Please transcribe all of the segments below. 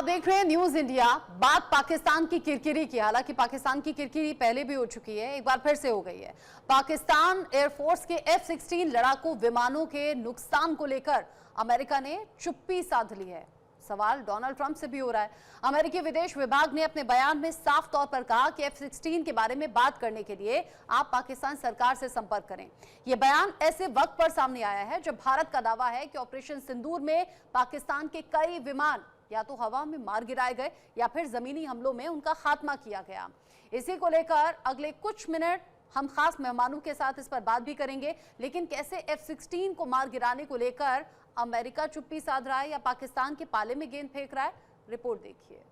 देख रहे हैं न्यूज इंडिया। बात पाकिस्तान की किरकिरी की, हालांकि पाकिस्तान की किरकिरी पहले भी हो चुकी है, एक बार फिर से हो गई है। पाकिस्तान एयरफोर्स के F-16 लड़ाकू विमानों के नुकसान को लेकर अमेरिका ने चुप्पी साध ली है। सवाल डोनाल्ड ट्रंप से भी हो रहा है। अमेरिकी विदेश विभाग ने अपने बयान में साफ तौर पर कहा कि F-16 के बारे में बात करने के लिए आप पाकिस्तान सरकार से संपर्क करें। यह बयान ऐसे वक्त पर सामने आया है जब भारत का दावा है कि ऑपरेशन सिंदूर में पाकिस्तान के कई विमान या तो हवा में मार गिराए गए या फिर जमीनी हमलों में उनका खात्मा किया गया। इसी को लेकर अगले कुछ मिनट हम खास मेहमानों के साथ इस पर बात भी करेंगे। लेकिन कैसे F-16 को मार गिराने को लेकर अमेरिका चुप्पी साध रहा है या पाकिस्तान के पाले में गेंद फेंक रहा है, रिपोर्ट देखिए।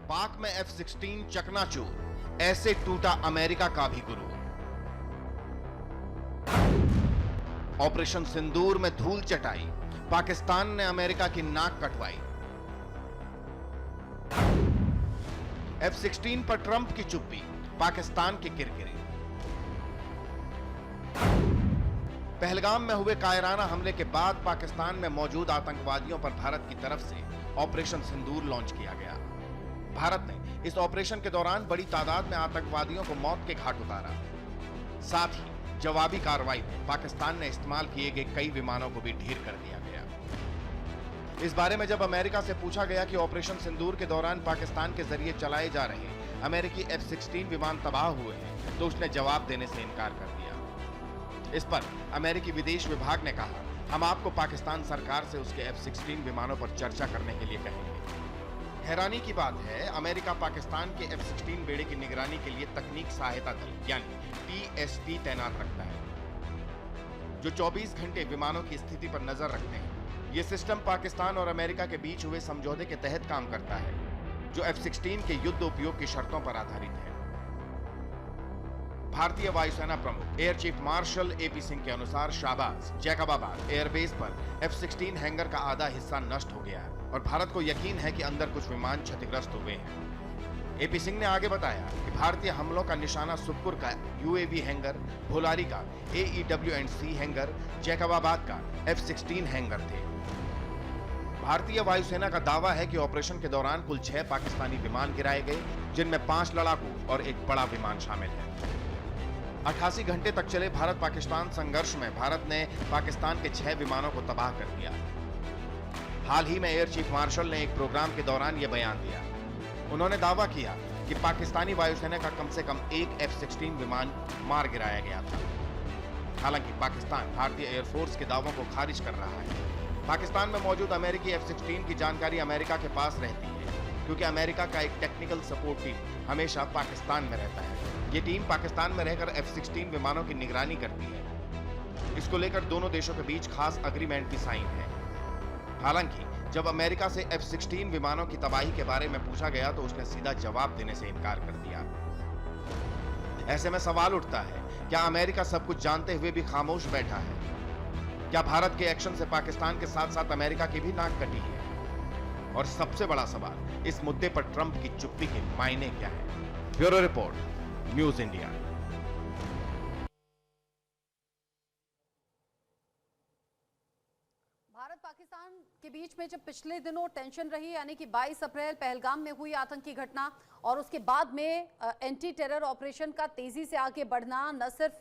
पाक में F-16 चकनाचूर, ऐसे टूटा अमेरिका का भी गुरु। ऑपरेशन सिंदूर में धूल चटाई, पाकिस्तान ने अमेरिका की नाक कटवाई। F-16 पर ट्रंप की चुप्पी, पाकिस्तान की किरकिरी। पहलगाम में हुए कायराना हमले के बाद पाकिस्तान में मौजूद आतंकवादियों पर भारत की तरफ से ऑपरेशन सिंदूर लॉन्च किया गया। भारत ने इस ऑपरेशन के दौरान बड़ी तादाद में आतंकवादियों को मौत के घाट उतारा। साथ ही जवाबी कार्रवाई में पाकिस्तान ने इस्तेमाल किए गए कई विमानों को भी ढेर कर दिया गया। इस बारे में जब अमेरिका से पूछा गया कि ऑपरेशन सिंदूर के दौरान पाकिस्तान के जरिए चलाए जा रहे अमेरिकी F-16 विमान तबाह हुए हैं, तो उसने जवाब देने से इनकार कर दिया। इस पर अमेरिकी विदेश विभाग ने कहा, हम आपको पाकिस्तान सरकार से उसके F-16 विमानों पर चर्चा करने के लिए कहेंगे। हैरानी की बात है, अमेरिका पाकिस्तान के F-16 बेड़े की निगरानी के लिए तकनीक सहायता दल यानी TST तैनात रखता है, जो 24 घंटे विमानों की स्थिति पर नजर रखते हैं। यह सिस्टम पाकिस्तान और अमेरिका के बीच हुए समझौते के तहत काम करता है, जो F-16 के युद्ध उपयोग की शर्तों पर आधारित है। भारतीय वायुसेना प्रमुख air chief marshal AP Singh के अनुसार शाहबाज जैकबाबाद एयरबेस पर F-16 हैंगर का आधा हिस्सा नष्ट हो गया है और भारत को यकीन है कि अंदर कुछ विमान क्षतिग्रस्त हुए हैं। AP सिंह ने आगे बताया कि भारतीय हमलों का निशाना सुखपुर का UAV हैंगर, भोलारी का AEW&C हैंगर, जैकबाबाद का F-16 हैंगर थे। भारतीय वायुसेना का दावा है कि ऑपरेशन के दौरान कुल 6 पाकिस्तानी विमान गिराए गए, जिनमें 5 लड़ाकू और एक बड़ा विमान शामिल है। 88 घंटे तक चले भारत पाकिस्तान संघर्ष में भारत ने पाकिस्तान के 6 विमानों को तबाह कर दिया। हाल ही में एयर चीफ मार्शल ने एक प्रोग्राम के दौरान यह बयान दिया। उन्होंने दावा किया कि पाकिस्तानी वायुसेना का कम से कम एक F-16 विमान मार गिराया गया था। हालांकि पाकिस्तान भारतीय एयरफोर्स के दावों को खारिज कर रहा है। पाकिस्तान में मौजूद अमेरिकी F-16 की जानकारी अमेरिका के पास रहती है, क्योंकि अमेरिका का एक टेक्निकल सपोर्ट टीम हमेशा पाकिस्तान में रहता है। ये टीम पाकिस्तान में रहकर F-16 विमानों की निगरानी करती है। इसको लेकर दोनों देशों के बीच खास एग्रीमेंट भी साइन है। हालांकि जब अमेरिका से F-16 विमानों की तबाही के बारे में पूछा गया तो उसने सीधा जवाब देने से इनकार कर दिया। ऐसे में सवाल उठता है, क्या अमेरिका सब कुछ जानते हुए भी खामोश बैठा है? क्या भारत के एक्शन से पाकिस्तान के साथ साथ अमेरिका की भी नाक कटी है? और सबसे बड़ा सवाल, इस मुद्दे पर ट्रंप की चुप्पी के मायने क्या है? Bureau report, news India. Bharat Pakistan के बीच में जब पिछले दिनों टेंशन रही, यानी कि 22 अप्रैल पहलगाम में हुई आतंकी घटना और उसके बाद में एंटी टेरर ऑपरेशन का तेजी से आगे बढ़ना, न सिर्फ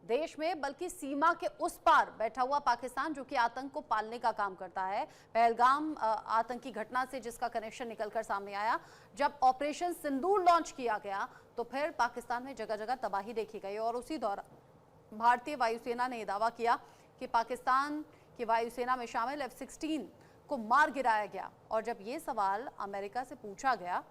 देश में बल्कि सीमा के उस पार बैठा हुआ पाकिस्तान जो कि आतंक को पालने का काम करता है। पहलगाम आतंकी घटना से जिसका कनेक्शन निकलकर सामने आया, जब ऑपरेशन सिंदूर लॉन्च किया गया तो फिर पाकिस्तान में जगह जगह तबाही देखी गई और उसी दौरान भारतीय वायुसेना ने दावा किया कि पाकिस्तान कि वायुसेना में शामिल F-16 को मार गिराया गया। और जब ये सवाल अमेरिका से पूछा गया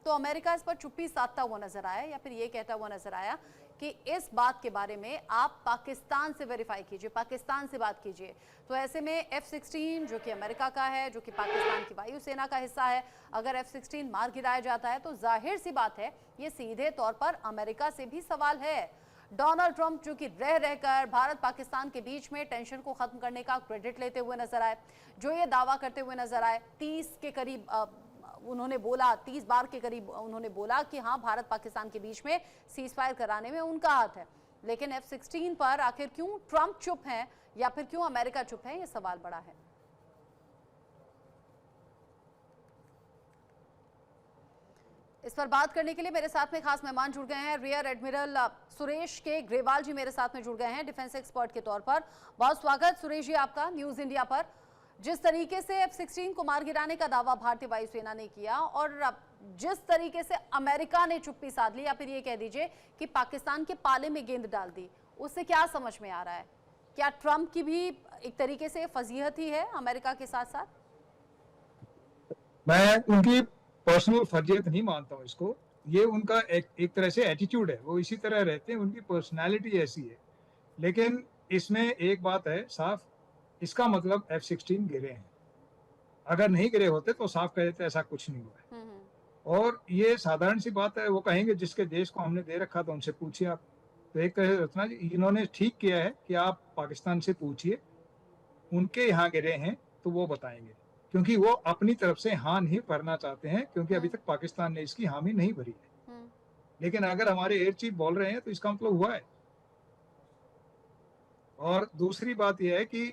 तो अमेरिका इस पर चुप्पी साधता हुआ नजर आया या फिर ये कहता हुआ नजर आया कि इस बात के बारे में आप पाकिस्तान से वेरीफाई कीजिए, पाकिस्तान से बात कीजिए। तो ऐसे में F-16 जो कि अमेरिका का है, जो कि पाकिस्तान की वायुसेना का हिस्सा है, अगर F-16 मार गिराया जाता है तो जाहिर सी बात है ये सीधे तौर पर अमेरिका से भी सवाल है। डोनाल्ड ट्रंप जो कि रह रहकर भारत पाकिस्तान के बीच में टेंशन को खत्म करने का क्रेडिट लेते हुए नजर आए, जो ये दावा करते हुए नजर आए, 30 के करीब उन्होंने बोला, 30 बार के करीब उन्होंने बोला कि हाँ, भारत पाकिस्तान के बीच में सीज फायर कराने में उनका हाथ है। लेकिन F-16 पर आखिर क्यों ट्रंप चुप हैं या फिर क्यों अमेरिका चुप है, ये सवाल बड़ा है। इस पर बात करने के लिए मेरे साथ में खास मेहमान जुड़ गए हैं। रियर एडमिरल सुरेश के ग्रेवाल जी मेरे साथ में जुड़ गए हैं डिफेंस एक्सपर्ट के तौर पर। बहुत स्वागत सुरेश जी आपका न्यूज इंडिया पर। जिस तरीके से F-16 को मार गिराने का दावा भारतीय वायुसेना ने किया और जिस तरीके से अमेरिका ने चुप्पी साध ली, या फिर ये कह दीजिए कि पाकिस्तान के पाले में गेंद डाल दी, उससे क्या समझ में आ रहा है? क्या ट्रंप की भी एक तरीके से फजीहत ही है अमेरिका के साथ साथ? मैं उनकी पर्सनल फर्जियत नहीं मानता हूँ इसको। ये उनका एक तरह से एटीट्यूड है, वो इसी तरह रहते हैं, उनकी पर्सनालिटी ऐसी है। लेकिन इसमें एक बात है साफ, इसका मतलब F-16 गिरे हैं। अगर नहीं गिरे होते तो साफ कह देते ऐसा कुछ नहीं हुआ है। और ये साधारण सी बात है, वो कहेंगे जिसके देश को हमने दे रखा था उनसे पूछिए आप। तो एक तरह से रचना जी इन्होंने ठीक किया है कि आप पाकिस्तान से पूछिए, उनके यहाँ गिरे हैं तो वो बताएंगे, क्योंकि वो अपनी तरफ से हाँ नहीं भरना चाहते हैं, क्योंकि अभी तक पाकिस्तान ने इसकी हामी नहीं भरी है। लेकिन अगर हमारे एयर चीफ बोल रहे हैं तो इसका मतलब हुआ है। और दूसरी बात यह है कि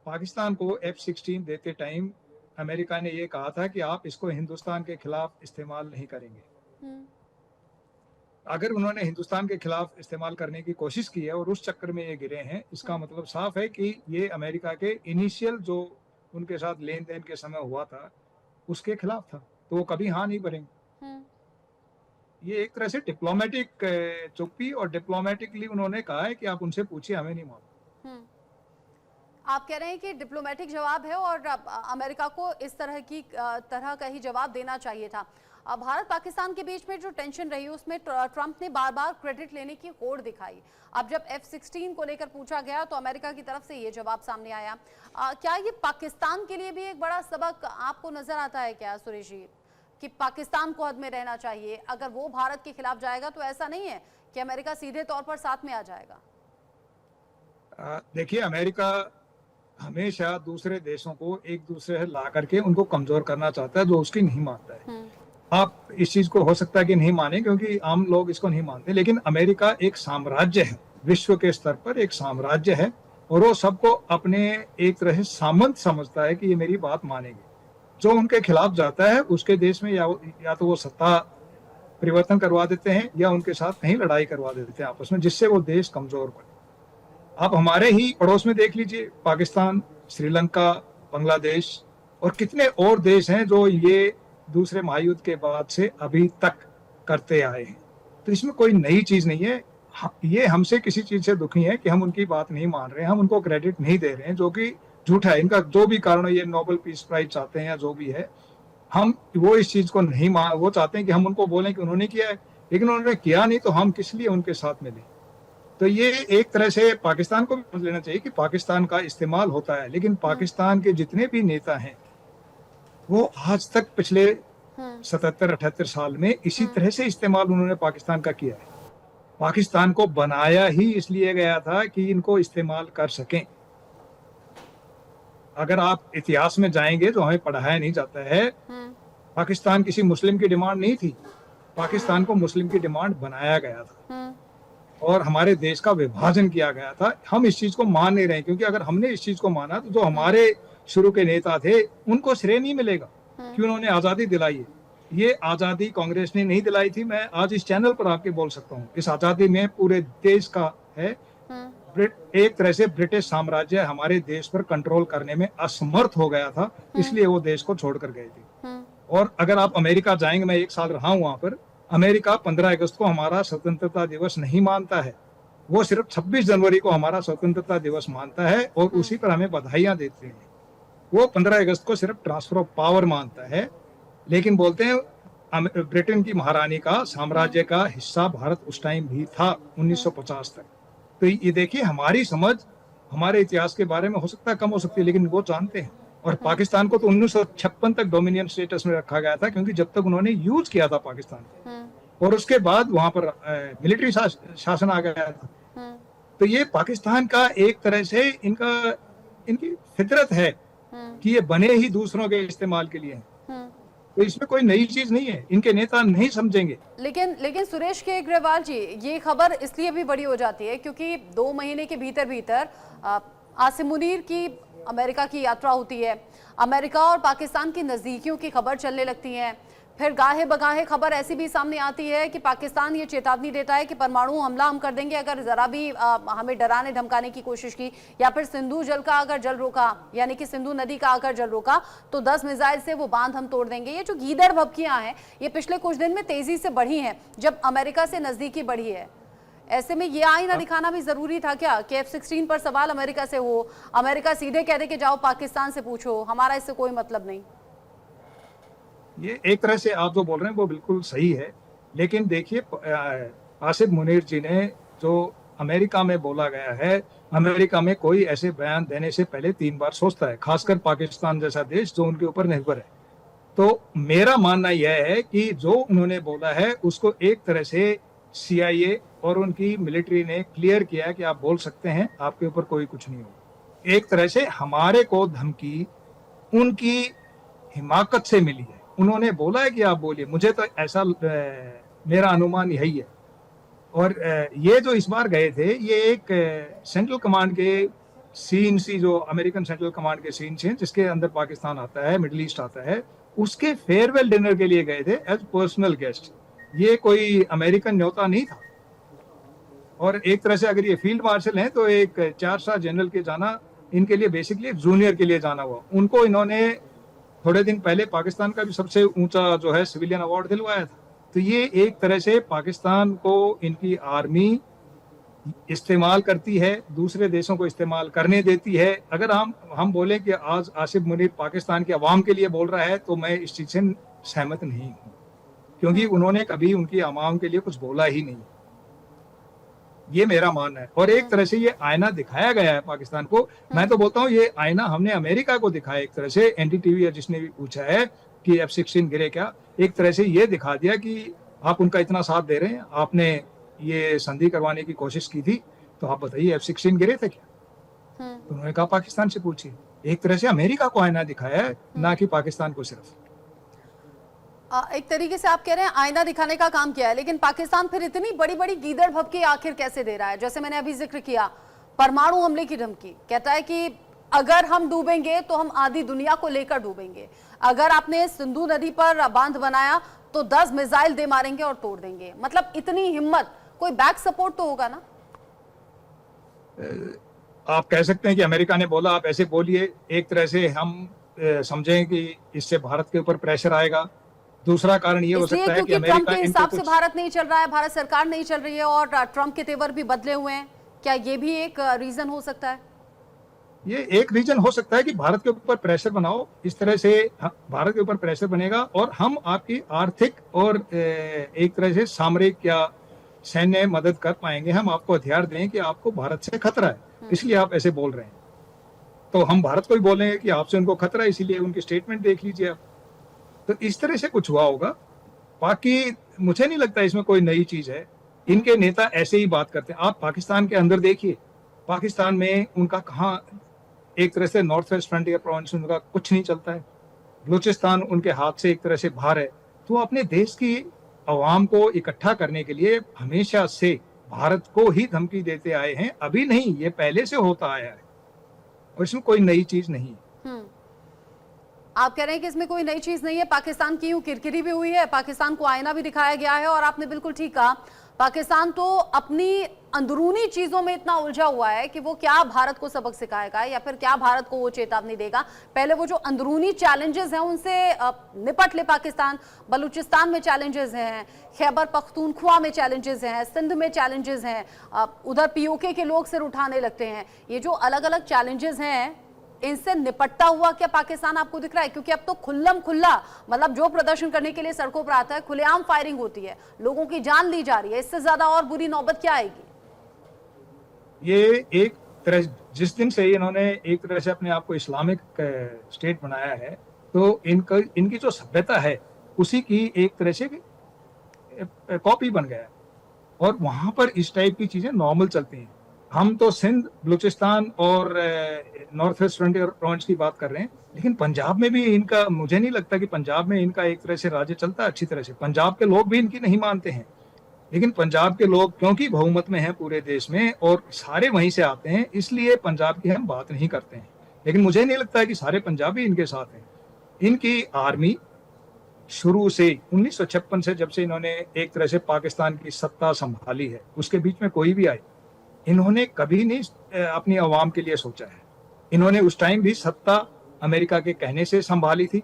पाकिस्तान को F-16 देते टाइम अमेरिका ने ये कहा था कि आप इसको हिंदुस्तान के खिलाफ इस्तेमाल नहीं करेंगे। अगर उन्होंने हिंदुस्तान के खिलाफ इस्तेमाल करने की कोशिश की है और उस चक्कर में ये गिरे हैं, इसका मतलब साफ है कि ये अमेरिका के इनिशियल जो उनके साथ लेन देन के समय हुआ था उसके खिलाफ था, तो वो कभी हाँ नहीं भरेंगे। ये एक तरह से डिप्लोमेटिक चुप्पी, और डिप्लोमेटिकली उन्होंने कहा है कि आप उनसे पूछिए, हमें नहीं मालूम। आप कह रहे हैं कि डिप्लोमेटिक जवाब है और अमेरिका को इस तरह का ही जवाब देना चाहिए था। भारत पाकिस्तान के बीच में जो टेंशन रही उसमें ट्रंप ने बार बार क्रेडिट लेने की होड़ दिखाई। अब जब F-16 को लेकर पूछा गया तो अमेरिका की तरफ से ये जवाब सामने आया। क्या ये पाकिस्तान के लिए भी एक बड़ा सबक आपको नजर आता है क्या सुरेश जी, कि पाकिस्तान को हद में रहना चाहिए? अगर वो भारत के खिलाफ जाएगा तो ऐसा नहीं है कि अमेरिका सीधे तौर पर साथ में आ जाएगा। देखिए, अमेरिका हमेशा दूसरे देशों को एक दूसरे से ला करके उनको कमजोर करना चाहता है, जो उसकी नहीं मानता है। आप इस चीज को हो सकता है कि नहीं माने, क्योंकि आम लोग इसको नहीं मानते, लेकिन अमेरिका एक साम्राज्य है, विश्व के स्तर पर एक साम्राज्य है, और वो सबको अपने एक तरह से सामंत समझता है कि ये मेरी बात मानेंगे। जो उनके खिलाफ जाता है उसके देश में या तो वो सत्ता परिवर्तन करवा देते हैं या उनके साथ कहीं लड़ाई करवा देते हैं आपस में, जिससे वो देश कमजोर पड़े। आप हमारे ही पड़ोस में देख लीजिए, पाकिस्तान, श्रीलंका, बांग्लादेश और कितने और देश हैं जो ये दूसरे महायुद्ध के बाद से अभी तक करते आए हैं। तो इसमें कोई नई चीज नहीं है। ये हमसे किसी चीज से दुखी है कि हम उनकी बात नहीं मान रहे हैं, हम उनको क्रेडिट नहीं दे रहे हैं, जो कि झूठा है। इनका जो भी कारण है, ये नोबेल पीस प्राइज चाहते हैं या जो भी है, हम वो इस चीज को नहीं वो चाहते हैं कि हम उनको बोलें कि उन्होंने किया है, लेकिन उन्होंने किया नहीं तो हम किस लिए उनके साथ मिले। तो ये एक तरह से पाकिस्तान को भी समझ लेना चाहिए कि पाकिस्तान का इस्तेमाल होता है, लेकिन पाकिस्तान के जितने भी नेता हैं वो आज तक पिछले 77-78 साल में इसी तरह से इस्तेमाल उन्होंने पाकिस्तान का किया है। पाकिस्तान को बनाया ही इसलिए गया था कि इनको इस्तेमाल कर सकें। अगर आप इतिहास में जाएंगे जो हमें पढ़ाया नहीं जाता है, पाकिस्तान किसी मुस्लिम की डिमांड नहीं थी, पाकिस्तान को मुस्लिम की डिमांड बनाया गया था और हमारे देश का विभाजन किया गया था। हम इस चीज को मान नहीं रहे, क्योंकि अगर हमने इस चीज को माना तो जो हमारे शुरू के नेता थे उनको श्रेय नहीं मिलेगा कि उन्होंने आजादी दिलाई है। ये आजादी कांग्रेस ने नहीं दिलाई थी, मैं आज इस चैनल पर आपके बोल सकता हूँ। इस आजादी में पूरे देश का है, एक तरह से ब्रिटिश साम्राज्य हमारे देश पर कंट्रोल करने में असमर्थ हो गया था, इसलिए वो देश को छोड़कर गए थे। और अगर आप अमेरिका जाएंगे, मैं 1 साल रहा हूँ वहां पर, अमेरिका 15 अगस्त को हमारा स्वतंत्रता दिवस नहीं मानता है, वो सिर्फ 26 जनवरी को हमारा स्वतंत्रता दिवस मानता है और उसी पर हमें बधाइयां देते हैं। वो 15 अगस्त को सिर्फ ट्रांसफर ऑफ पावर मानता है, लेकिन बोलते हैं ब्रिटेन की महारानी का साम्राज्य का हिस्सा भारत उस टाइम भी था 1950 तक। तो ये देखिए, हमारी समझ हमारे इतिहास के बारे में हो सकता है कम हो सकती है, लेकिन वो जानते हैं। और पाकिस्तान को तो 1956 तक डोमिनियन स्टेटस में रखा गया था, क्योंकि जब तक उन्होंने यूज किया था पाकिस्तान, और उसके बाद वहां पर मिलिट्री शासन आ गया था। तो ये पाकिस्तान का एक तरह से इनकी फितरत है कि ये बने ही दूसरों के इस्तेमाल के लिए हैं। तो इसमें कोई नई चीज नहीं है, इनके नेता नहीं समझेंगे। लेकिन सुरेश के ग्रेवाल जी, ये खबर इसलिए भी बड़ी हो जाती है क्योंकि 2 महीने के भीतर आसिम मुनीर की अमेरिका की यात्रा होती है, अमेरिका और पाकिस्तान की नजदीकियों की खबर चलने लगती है, फिर गाहे बगाहे खबर ऐसी भी सामने आती है कि पाकिस्तान ये चेतावनी देता है कि परमाणु हमला हम कर देंगे अगर जरा भी हमें डराने धमकाने की कोशिश की, या फिर सिंधु जल का अगर जल रोका, यानी कि सिंधु नदी का अगर जल रोका तो 10 मिसाइल से वो बांध हम तोड़ देंगे। ये जो गीदड़ भभकियां हैं ये पिछले कुछ दिन में तेजी से बढ़ी हैं जब अमेरिका से नजदीकी बढ़ी है। ऐसे में ये आईना दिखाना भी जरूरी था क्या कि F-16 पर सवाल अमेरिका से हो, अमेरिका सीधे कह दे कि जाओ पाकिस्तान से पूछो, हमारा इससे कोई मतलब नहीं। ये एक तरह से आप जो बोल रहे हैं वो बिल्कुल सही है, लेकिन देखिए आसिफ मुनीर जी ने जो अमेरिका में बोला गया है, अमेरिका में कोई ऐसे बयान देने से पहले 3 बार सोचता है, खासकर पाकिस्तान जैसा देश जो उनके ऊपर निर्भर है। तो मेरा मानना यह है कि जो उन्होंने बोला है उसको एक तरह से CIA और उनकी मिलिट्री ने क्लियर किया कि आप बोल सकते हैं, आपके ऊपर कोई कुछ नहीं होगा। एक तरह से हमारे को धमकी उनकी हिमाकत से मिली है, उन्होंने बोला है कि आप बोलिए, मुझे तो ऐसा मेरा अनुमान यही है। और ये जो इस बार गए थे ये एक सेंट्रल कमांड के CNC, जो अमेरिकन सेंट्रल कमांड के CNC हैं जिसके अंदर पाकिस्तान आता है, मिडिल ईस्ट आता है, उसके फेयरवेल डिनर के लिए गए थे एज पर्सनल गेस्ट। ये कोई अमेरिकन न्योता नहीं था। और एक तरह से अगर ये फील्ड मार्शल हैं तो एक 4 स्टार जनरल के जाना इनके लिए बेसिकली जूनियर के लिए जाना हुआ। उनको इन्होंने थोड़े दिन पहले पाकिस्तान का भी सबसे ऊंचा जो है सिविलियन अवार्ड दिलवाया था। तो ये एक तरह से पाकिस्तान को इनकी आर्मी इस्तेमाल करती है, दूसरे देशों को इस्तेमाल करने देती है। अगर हम बोले कि आज आसिफ मुनीर पाकिस्तान के अवाम के लिए बोल रहा है तो मैं इस चीज से सहमत नहीं हूँ, क्योंकि उन्होंने कभी उनकी अवाम के लिए कुछ बोला ही नहीं। ये मेरा मानना है। और एक तरह से ये आईना दिखाया गया है पाकिस्तान को। मैं तो बोलता हूँ ये आईना हमने अमेरिका को दिखाया एक तरह से। NDTV जिसने भी पूछा है कि F-16 गिरे क्या, एक तरह से ये दिखा दिया कि आप उनका इतना साथ दे रहे हैं, आपने ये संधि करवाने की कोशिश की थी, तो आप बताइए F-16 गिरे थे क्या? तो उन्होंने कहा पाकिस्तान से पूछिए। एक तरह से अमेरिका को आईना दिखाया है, ना कि पाकिस्तान को सिर्फ। एक तरीके से आप कह रहे हैं आईना दिखाने का काम किया है, लेकिन पाकिस्तान फिर इतनी बड़ी बड़ी गीदड़ भभकी आखिर कैसे दे रहा है? जैसे मैंने अभी जिक्र किया, परमाणु हमले की धमकी, कहता है कि अगर हम डूबेंगे तो हम आधी दुनिया को लेकर डूबेंगे, अगर आपने सिंधु नदी पर बांध बनाया तो 10 मिसाइल दे मारेंगे और तोड़ देंगे। मतलब इतनी हिम्मत, कोई बैक सपोर्ट तो होगा ना? आप कह सकते हैं कि अमेरिका ने बोला आप ऐसे बोलिए, एक तरह से हम समझें कि इससे भारत के ऊपर प्रेशर आएगा। दूसरा कारण ये हो सकता है कि अमेरिका ट्रंप के हिसाब से भारत नहीं चल रहा है, भारत सरकार नहीं चल रही है और ट्रंप के तेवर भी बदले हुए हैं। क्या ये भी एक रीजन हो सकता है? ये एक रीजन हो सकता है कि भारत के ऊपर प्रेशर बनाओ, इस तरह से भारत के ऊपर प्रेशर बनेगा और हम आपकी आर्थिक और एक तरह से सामरिक या सैन्य मदद कर पाएंगे, हम आपको हथियार दें कि आपको भारत से खतरा है, इसलिए आप ऐसे बोल रहे हैं। तो हम भारत को ही बोलेंगे कि आपसे उनको खतरा है, इसीलिए उनकी स्टेटमेंट देख लीजिए आप। तो इस तरह से कुछ हुआ होगा। बाकी मुझे नहीं लगता इसमें कोई नई चीज है, इनके नेता ऐसे ही बात करते हैं। आप पाकिस्तान के अंदर देखिए, पाकिस्तान में उनका कहाँ, एक तरह से नॉर्थ वेस्ट फ्रंटियर प्रोविंस में उनका कुछ नहीं चलता है, बलूचिस्तान उनके हाथ से एक तरह से बाहर है। तो अपने देश की आवाम को इकट्ठा करने के लिए हमेशा से भारत को ही धमकी देते आए हैं, अभी नहीं, ये पहले से होता आया है और इसमें कोई नई चीज नहीं है। आप कह रहे हैं कि इसमें कोई नई चीज नहीं है। पाकिस्तान की यूं किरकिरी भी हुई है, पाकिस्तान को आईना भी दिखाया गया है और आपने बिल्कुल ठीक कहा, पाकिस्तान तो अपनी अंदरूनी चीजों में इतना उलझा हुआ है कि वो क्या भारत को सबक सिखाएगा या फिर क्या भारत को वो चेतावनी देगा। पहले वो जो अंदरूनी चैलेंजेस हैं उनसे निपट ले पाकिस्तान। बलूचिस्तान में चैलेंजेस हैं, खैबर पख्तूनख्वा में चैलेंजेस हैं, सिंध में चैलेंजेस हैं, उधर POK के लोग सिर उठाने लगते हैं। ये जो अलग अलग चैलेंजेस हैं, इनसे निपटता हुआ क्या पाकिस्तान आपको दिख रहा है? क्योंकि अब तो खुल्लम खुल्ला, मतलब जो प्रदर्शन करने के लिए सड़कों पर आता है, खुलेआम फायरिंग होती है, लोगों की जान ली जा रही है। इससे ज्यादा और बुरी नौबत क्या आएगी? ये एक तरह, जिस दिन से इन्होंने एक तरह से अपने आप को इस्लामिक स्टेट बनाया है, तो इनकी जो सभ्यता है उसी की एक तरह से कॉपी बन गया है। और वहां पर इस टाइप की चीजें नॉर्मल चलती हैं। हम तो सिंध, बलूचिस्तान और नॉर्थ वेस्ट फ्रंटियर प्रोविंस की बात कर रहे हैं, लेकिन पंजाब में भी इनका, मुझे नहीं लगता कि पंजाब में इनका एक तरह से राज्य चलता है अच्छी तरह से। पंजाब के लोग भी इनकी नहीं मानते हैं, लेकिन पंजाब के लोग क्योंकि बहुमत में हैं पूरे देश में और सारे वहीं से आते हैं, इसलिए पंजाब की हम बात नहीं करते हैं। लेकिन मुझे नहीं लगता है कि सारे पंजाबी इनके साथ हैं। इनकी आर्मी शुरू से 1956 से, जब से इन्होंने एक तरह से पाकिस्तान की सत्ता संभाली है, उसके बीच में कोई भी आए, इन्होंने कभी नहीं अपनी आवाम के लिए सोचा है। इन्होंने उस टाइम भी सत्ता अमेरिका के कहने से संभाली थी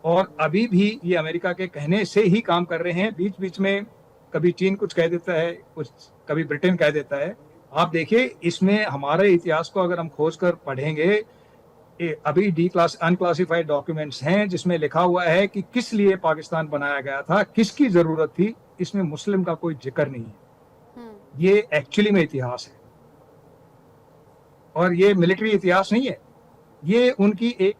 और अभी भी ये अमेरिका के कहने से ही काम कर रहे हैं। बीच बीच में कभी चीन कुछ कह देता है, कुछ कभी ब्रिटेन कह देता है। आप देखिए, इसमें हमारे इतिहास को अगर हम खोज कर पढ़ेंगे, अभी अनक्लासिफाइड डॉक्यूमेंट्स हैं जिसमें लिखा हुआ है कि किस लिए पाकिस्तान बनाया गया था, किसकी जरूरत थी। इसमें मुस्लिम का कोई जिक्र नहीं है। ये एक्चुअली में इतिहास है और ये मिलिट्री इतिहास नहीं है। ये उनकी एक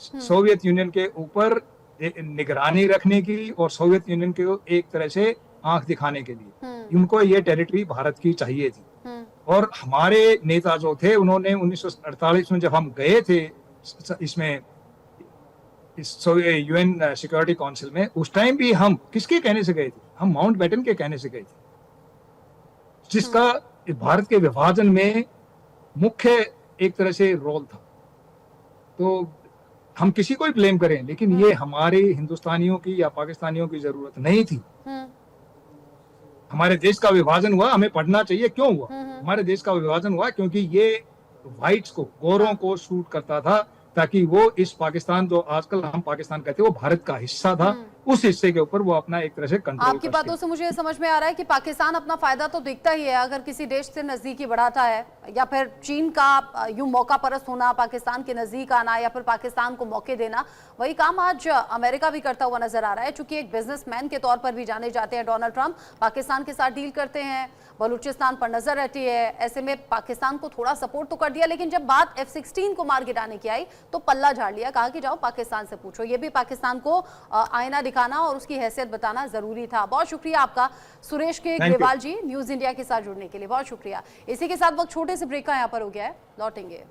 सोवियत यूनियन के ऊपर निगरानी रखने की और सोवियत यूनियन को एक तरह से आंख दिखाने के लिए उनको ये टेरिटरी भारत की चाहिए थी। और हमारे नेता जो थे, उन्होंने 1948 में जब हम गए थे इसमें, इस यूएन सिक्योरिटी काउंसिल में, उस टाइम भी हम किसके कहने से गए थे? हम माउंटबेटन के कहने से गए थे, जिसका भारत के विभाजन में मुख्य एक तरह से रोल था। तो हम किसी को ही ब्लेम करें, लेकिन ये हमारे हिंदुस्तानियों की या पाकिस्तानियों की जरूरत नहीं थी। हमारे देश का विभाजन हुआ, हमें पढ़ना चाहिए क्यों हुआ। हमारे देश का विभाजन हुआ क्योंकि ये व्हाइट्स को, गोरों को सूट करता था, ताकि वो इस पाकिस्तान, जो आजकल हम पाकिस्तान कहते हैं, वो भारत का हिस्सा था, उस हिस्से के ऊपर वो अपना एक तरह से कंट्रोल। आपकी बातों से मुझे समझ में आ रहा है कि पाकिस्तान अपना फायदा तो दिखता ही है अगर किसी देश से नजदीकी बढ़ाता है, या फिर चीन का यूं मौका परस्त होना, पाकिस्तान के नजदीक आना, या फिर पाकिस्तान को मौके देना, वही काम आज अमेरिका भी करता हुआ नजर आ रहा है। चूंकि एक बिजनेसमैन के तौर पर भी जाने जाते हैं डोनाल्ड ट्रंप, पाकिस्तान के साथ डील करते हैं, बलूचिस्तान पर नजर रहती है, ऐसे में पाकिस्तान को थोड़ा सपोर्ट तो कर दिया, लेकिन जब बात F-16 को मार गिराने की आई तो पल्ला झाड़ लिया, कहा कि जाओ पाकिस्तान से पूछो। ये भी पाकिस्तान को आईना दिखाना और उसकी हैसियत बताना जरूरी था। बहुत शुक्रिया आपका सुरेश के ग्रेवाल जी, न्यूज इंडिया के साथ जुड़ने के लिए, बहुत शुक्रिया। इसी के साथ वक्त छोटे से ब्रेक का यहाँ पर हो गया है, लौटेंगे।